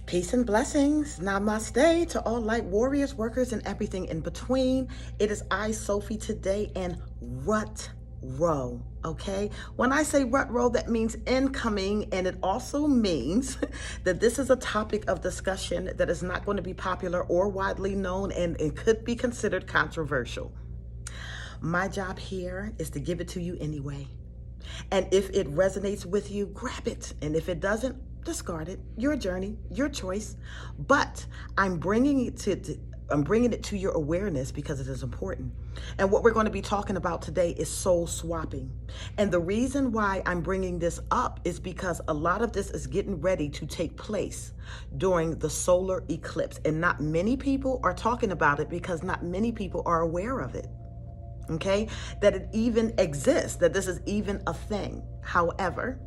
Peace and blessings. Namaste to all light warriors, workers, and everything in between. It is I, Sophie, today in Rut Row. Okay? When I say Rut Row, that means incoming, and it also means that this is a topic of discussion that is not going to be popular or widely known, and it could be considered controversial. My job here is to give it to you anyway. And if it resonates with you, grab it. And if it doesn't, discard it. Your journey, your choice. But I'm bringing it to your awareness because it is important. And what we're going to be talking about today is soul swapping. And the reason why I'm bringing this up is because a lot of this is getting ready to take place during the solar eclipse. And not many people are talking about it because not many people are aware of it. Okay, that it even exists, that this is even a thing. However,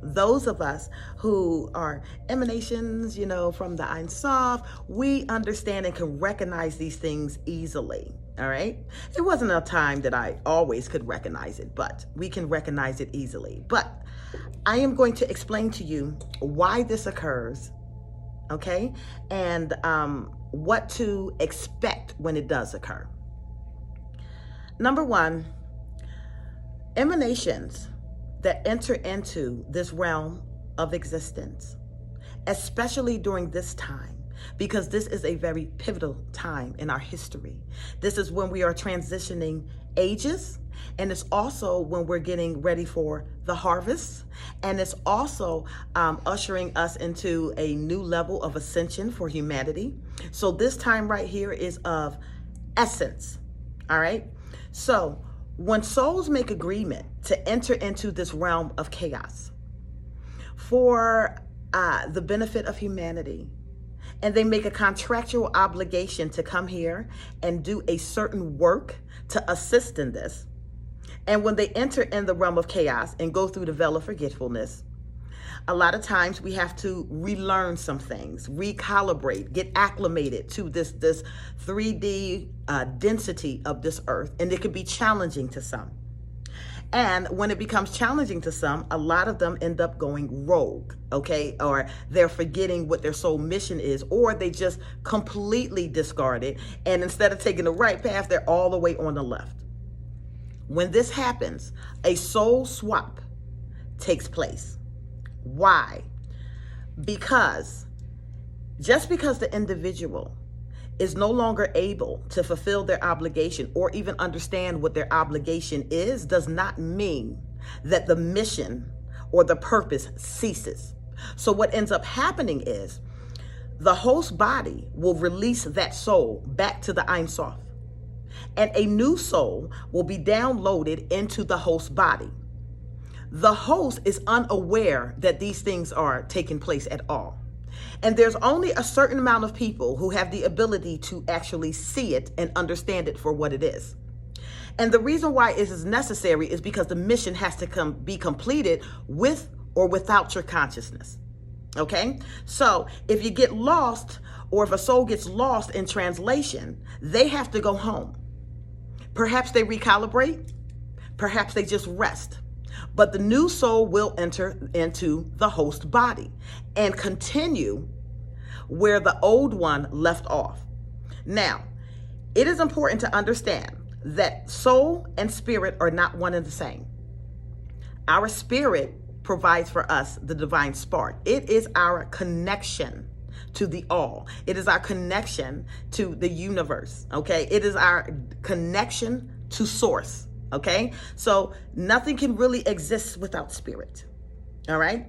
those of us who are emanations, from the Ein Sof, we understand and can recognize these things easily. All right. It wasn't a time that I always could recognize it, but we can recognize it easily. But I am going to explain to you why this occurs. Okay. And what to expect when it does occur. Number one, emanations that enter into this realm of existence, especially during this time, because this is a very pivotal time in our history. This is when we are transitioning ages, and it's also when we're getting ready for the harvest, and it's also ushering us into a new level of ascension for humanity. So this time right here is of essence, all right? So when souls make agreement to enter into this realm of chaos for the benefit of humanity, and they make a contractual obligation to come here and do a certain work to assist in this, and when they enter in the realm of chaos and go through the veil of forgetfulness, a lot of times we have to relearn some things, recalibrate, get acclimated to this 3D density of this earth. And it can be challenging to some. And when it becomes challenging to some, a lot of them end up going rogue, okay? Or they're forgetting what their soul mission is, or they just completely discard it. And instead of taking the right path, they're all the way on the left. When this happens, a soul swap takes place. Why? Because just because the individual is no longer able to fulfill their obligation or even understand what their obligation is, does not mean that the mission or the purpose ceases. So what ends up happening is the host body will release that soul back to the Ein Sof, and a new soul will be downloaded into the host body. The host is unaware that these things are taking place at all. And there's only a certain amount of people who have the ability to actually see it and understand it for what it is. And the reason why it is necessary is because the mission has to be completed with or without your consciousness. Okay? So if you get lost, or if a soul gets lost in translation, they have to go home. Perhaps they recalibrate, perhaps they just rest. But the new soul will enter into the host body and continue where the old one left off. Now, it is important to understand that soul and spirit are not one and the same. Our spirit provides for us the divine spark. It is our connection to the all. It is our connection to the universe, okay? It is our connection to source. Okay, so nothing can really exist without spirit. All right.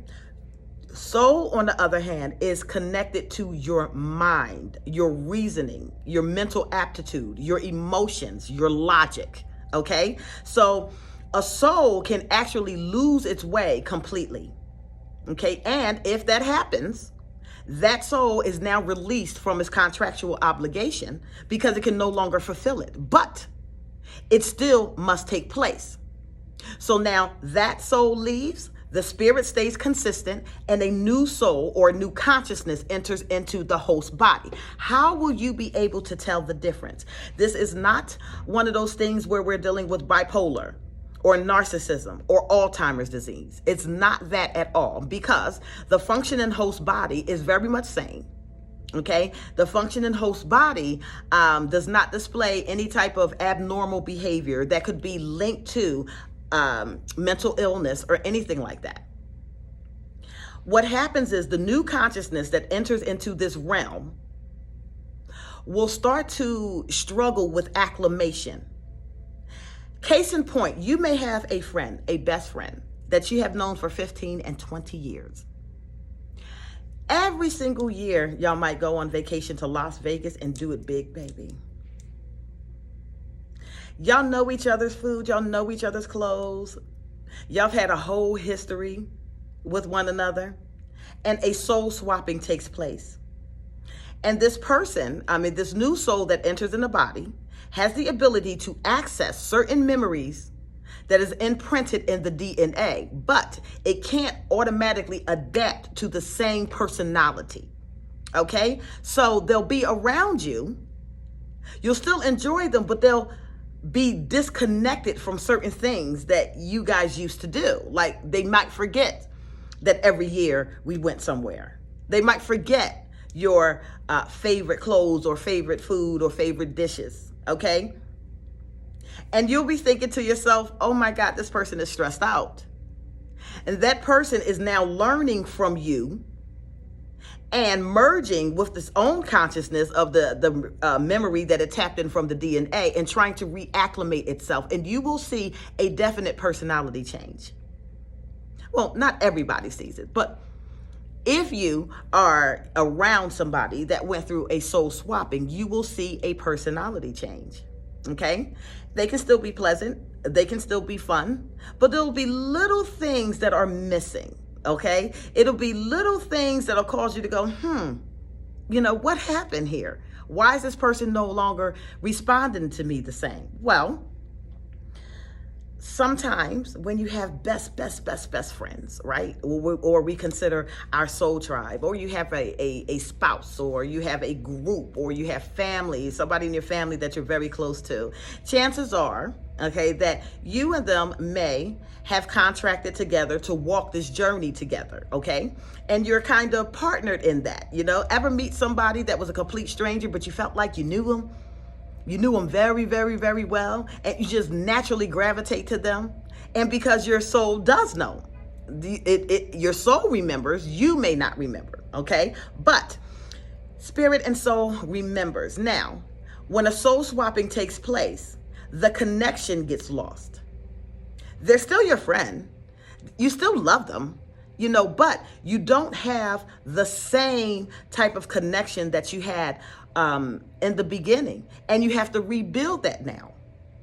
Soul, on the other hand, is connected to your mind, your reasoning, your mental aptitude, your emotions, your logic. Okay, so a soul can actually lose its way completely. Okay, and if that happens, that soul is now released from its contractual obligation because it can no longer fulfill it. But it still must take place. So now that soul leaves, the spirit stays consistent, and a new soul or a new consciousness enters into the host body. How will you be able to tell the difference? This is not one of those things where we're dealing with bipolar or narcissism or Alzheimer's disease. It's not that at all, because the functioning host body is very much sane. Okay, the functioning host body does not display any type of abnormal behavior that could be linked to mental illness or anything like that. What happens is the new consciousness that enters into this realm will start to struggle with acclimation. Case in point, you may have a friend, a best friend, that you have known for 15 and 20 years. Every single year, y'all might go on vacation to Las Vegas and do it big, baby. Y'all know each other's food. Y'all know each other's clothes. Y'all have had a whole history with one another. And a soul swapping takes place. And this person, this new soul that enters in the body, has the ability to access certain memories that is imprinted in the DNA, but it can't automatically adapt to the same personality. Okay? So they'll be around you. You'll still enjoy them, but they'll be disconnected from certain things that you guys used to do. Like they might forget that every year we went somewhere. They might forget your favorite clothes or favorite food or favorite dishes. Okay? And you'll be thinking to yourself, oh my God, this person is stressed out. And that person is now learning from you and merging with this own consciousness of the memory that it tapped in from the DNA and trying to reacclimate itself. And you will see a definite personality change. Well, not everybody sees it, but if you are around somebody that went through a soul swapping, you will see a personality change. Okay? They can still be pleasant. They can still be fun, but there'll be little things that are missing. Okay? It'll be little things that'll cause you to go, what happened here? Why is this person no longer responding to me the same? Well, sometimes when you have best friends, right? Or we consider our soul tribe, or you have a spouse, or you have a group, or you have family, somebody in your family that you're very close to. Chances are, okay, that you and them may have contracted together to walk this journey together, okay? And you're kind of partnered in that, Ever meet somebody that was a complete stranger, but you felt like you knew them? You knew them very, very, very well, and you just naturally gravitate to them. And because your soul does know, your soul remembers, you may not remember, okay? But spirit and soul remembers. Now, when a soul swapping takes place, the connection gets lost. They're still your friend. You still love them, but you don't have the same type of connection that you had in the beginning, and you have to rebuild that now.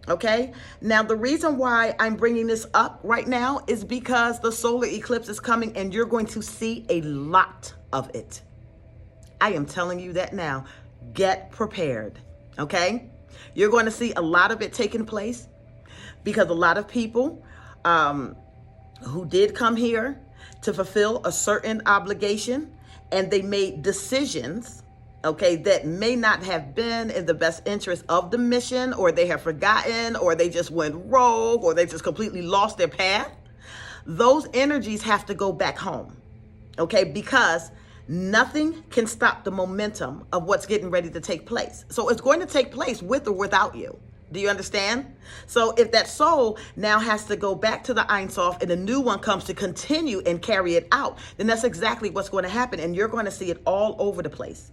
Okay. Now, the reason why I'm bringing this up right now is because the solar eclipse is coming and you're going to see a lot of it. I am telling you that now. Get prepared. Okay. You're going to see a lot of it taking place because a lot of people who did come here to fulfill a certain obligation, and they made decisions, okay, that may not have been in the best interest of the mission, or they have forgotten, or they just went rogue, or they just completely lost their path. Those energies have to go back home, okay, because nothing can stop the momentum of what's getting ready to take place. So it's going to take place with or without you. Do you understand? So if that soul now has to go back to the Ein Sof and a new one comes to continue and carry it out, then that's exactly what's going to happen. And you're going to see it all over the place.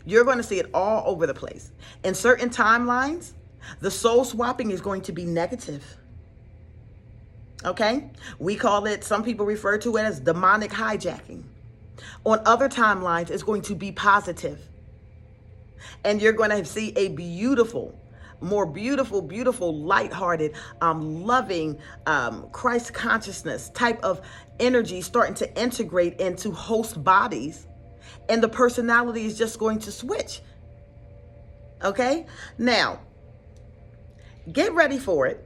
You're going to see it all over the place. In certain timelines, the soul swapping is going to be negative. Okay? We call it, some people refer to it as demonic hijacking. On other timelines, it's going to be positive. And you're going to see a more beautiful, lighthearted, loving, Christ consciousness type of energy starting to integrate into host bodies. And the personality is just going to switch. Okay? Now, get ready for it.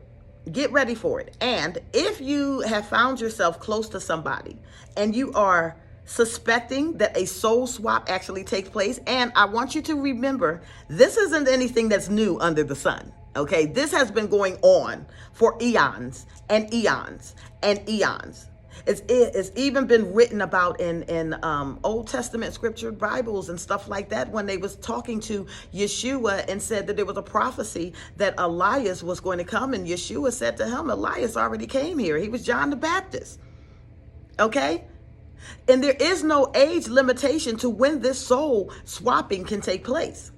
Get ready for it. And if you have found yourself close to somebody and you are suspecting that a soul swap actually takes place, and I want you to remember, this isn't anything that's new under the sun. Okay, this has been going on for eons and eons and eons. It's even been written about in Old Testament scripture Bibles and stuff like that, when they was talking to Yeshua and said that there was a prophecy that Elias was going to come, and Yeshua said to him, Elias already came here. He was John the Baptist. Okay? And there is no age limitation to when this soul swapping can take place.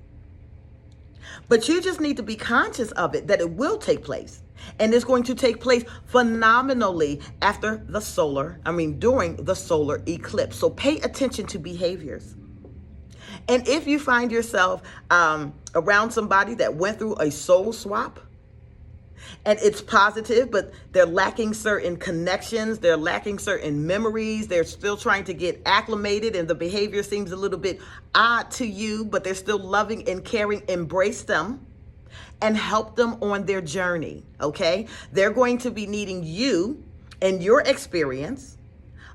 But you just need to be conscious of it, that it will take place. And it's going to take place phenomenally during the solar eclipse. So pay attention to behaviors. And if you find yourself around somebody that went through a soul swap, and it's positive, but they're lacking certain connections, they're lacking certain memories, they're still trying to get acclimated, and the behavior seems a little bit odd to you, but they're still loving and caring, embrace them and help them on their journey, okay? They're going to be needing you and your experience,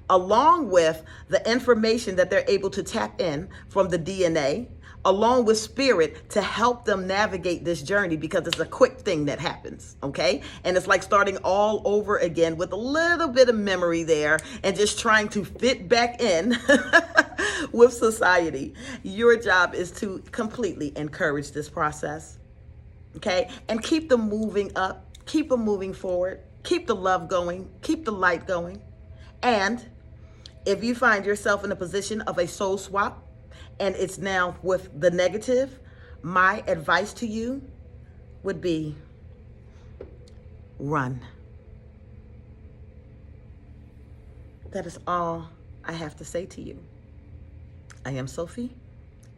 along with the information that they're able to tap in from the DNA, along with spirit, to help them navigate this journey, because it's a quick thing that happens, okay? And it's like starting all over again with a little bit of memory there and just trying to fit back in with society. Your job is to completely encourage this process, okay? And keep them moving up, keep them moving forward, keep the love going, keep the light going. And if you find yourself in a position of a soul swap, and it's now with the negative, my advice to you would be run. That is all I have to say to you. I am Sophie,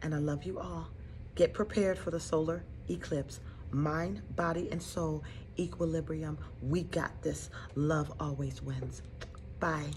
and I love you all. Get prepared for the solar eclipse. Mind, body, and soul equilibrium. We got this. Love always wins. Bye.